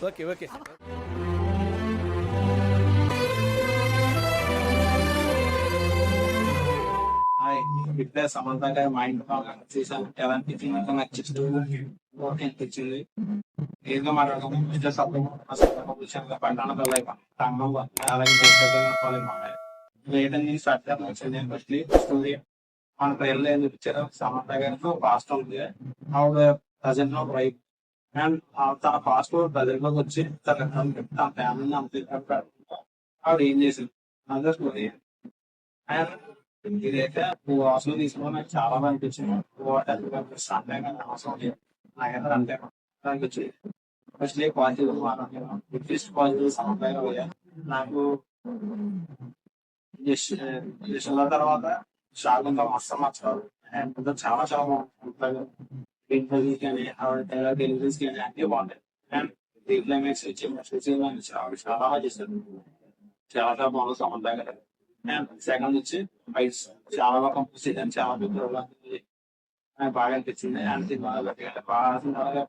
Okay. Okay. Hi. ఇప్పుడే సమంత గారి మా ఇంటి బాగా చూసాను. ఎలా అనిపించింది అంటే నాకు జస్ట్ ఓకే అనిపించింది. ఏదో మాట్లాడదాం బిజినెస్ అర్థం అసలు విషయంగా పడ్డాను పిల్లలు రంగం అలాగే లేదని స్టార్ట్ వచ్చింది ఫస్ట్లీ వస్తుంది మన ట్రైన్లో ఏం చూపించారు సమంత గారితో పాస్ట్ ఉంది ఆవిడ ప్రజెంట్ లో వైఫ్ అండ్ తన పాస్ట్ ప్రజెంట్ లోకి వచ్చి తన ఫ్యామిలీని అంత ఆవిడ ఏం చేసింది అంతే స్టోరీ. అండ్ ఇదైతే అసలు తీసుకోవడం నాకు చాలా బాగా అనిపించింది. సండే అవసరం లేదు నాకైతే అంటే అనిపించింది. ఫస్ట్లీ పాజిటివ్ మాట్లాడుతున్నాను అట్లీస్ట్ పాజిటివ్ సమన్వయం నాకు జస్ట్ తర్వాత షాక్ అంతా మస్తు నచ్చారు. అండ్ చాలా చాలా బాగుంటుంది ఇంటర్వ్యూస్ కానీ ఆవిడ డెలివరీస్ కానీ అన్నీ బాగుంటాయి. అండ్ ఈ క్లైమాక్స్ వచ్చి మెసేజ్ చాలా చాలా బాగా చేస్తారు. చాలా చాలా బాగుంది సమంత గారు. అండ్ సెకండ్ వచ్చి ఫైట్స్ చాలా బాగా కంపోజ్ చేశాను. చాలా పెద్ద role ఉంది. నాకు బాగా అనిపించింది. అండ్ సినిమా బాగా సినిమాగా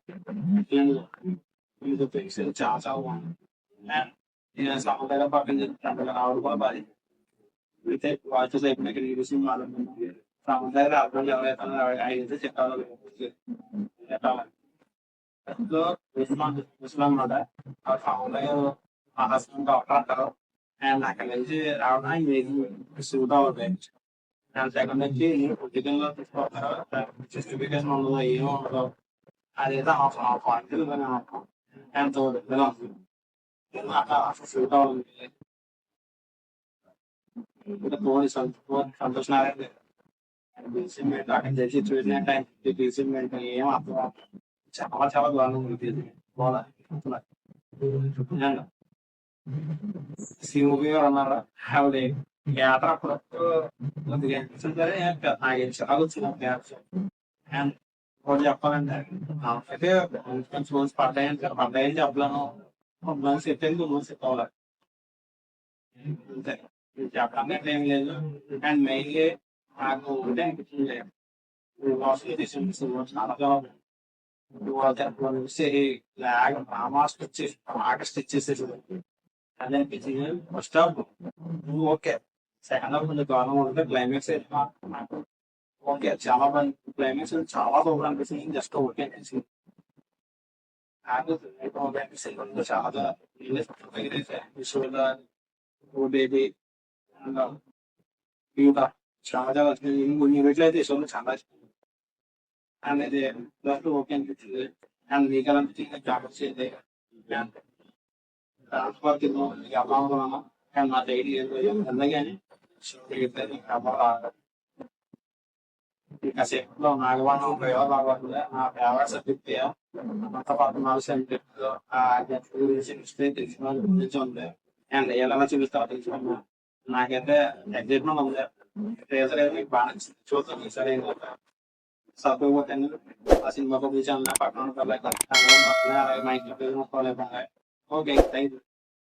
చాలా చాలా బాగుంది. అండ్ నేను సమంత గారు పక్కన చెప్తాను ఆవిడ కూడా బాగా అయితే వాచెస్ అయిపోయినాక నేను సినిమాలు సమంత గారు అర్థం ఎవరైతే అయితే చెప్పాలి చెప్పాలి సో ఉస్మాన్ ఉస్మాన్ మాట ఆ సమంత గారు మా హస్బెండ్ డాక్టర్ అంటారు. అండ్ అక్కడ నుంచి రావడం ఇది సూట్ అవుతుంది. అండ్ సెకండ్ వచ్చి పొలిటికల్ తీసుకోవాలి జస్టిఫికేషన్ ఉండదు ఏమో ఉండదు అదైతే పాయింట్ అండ్ థర్డ్ అట్లా సూట్ అవుతుంది. ఇంకా సంతోష్ నారాయణ బీసీమెంట్ అక్కడ చేసి చూసినట్టు బీసీమెంట్ ఏం అర్థం అవ్వదు. చాలా చాలా బాగుంది మూవీ అన్నారా ఆవిడ థియేటర్ అప్పుడప్పుడు కొద్దిగా అనిపించింది సరే నాకు చాలా వచ్చింది అండ్ ఒకటి చెప్పాలంటే అయితే రోజు పడ్డాయని చెప్పలేను సెట్ అయింది సెట్ అవ్వాలి అంతే చెప్పడానికి ఏం లేదు. అండ్ మెయిన్లీ నాకు ఒకటే అనిపించింది చాలా బాగా స్టిచ్ చేసేది అదే అనిపించింది. ఫస్ట్ హాఫ్ నువ్వు ఓకే సెకండ్ హాఫ్ కొంచెం దారుణంగా ఉంటే క్లైమాక్స్ నాకు ఓకే చాలా బాగా క్లైమాక్స్ చాలా బాగా అనిపిస్తుంది. జస్ట్ ఓకే అనిపించింది. నాకు ఓకే అనిపిస్తుంది చాలా బేబీ ఇంకా చాలా చాలా వచ్చింది. కొన్ని వీటిలో అయితే ఇష్టం చాలా ఇష్టం అనేది జస్ట్ ఓకే అనిపించింది. అండ్ మీకు ఎలా అనిపించింది జాబ్ వచ్చేది ట్రాన్స్ఫర్ ఎలా అనుకున్నాను అండ్ నా డైలీ ఎందుకని కాసేపులో నాగవాణం ప్రయోగాలు నా ఫేవరెట్ సబ్జెక్ట్ అంత 14 సబ్జెక్ట్ గురించి ఉంది. అండ్ ఎలా చూపిస్తావో తెలుసుకున్నా నాకైతే ఎగ్జైట్మెంట్ ఉంది. ట్రేజర్ అయితే మీకు బాగా నచ్చింది చూద్దాం సరే సపోతే ఆ సినిమా పబ్లిష్ అన్న పక్కన అలాగే మా ఇంట్లో ఓకే థ్యాంక్ యూ.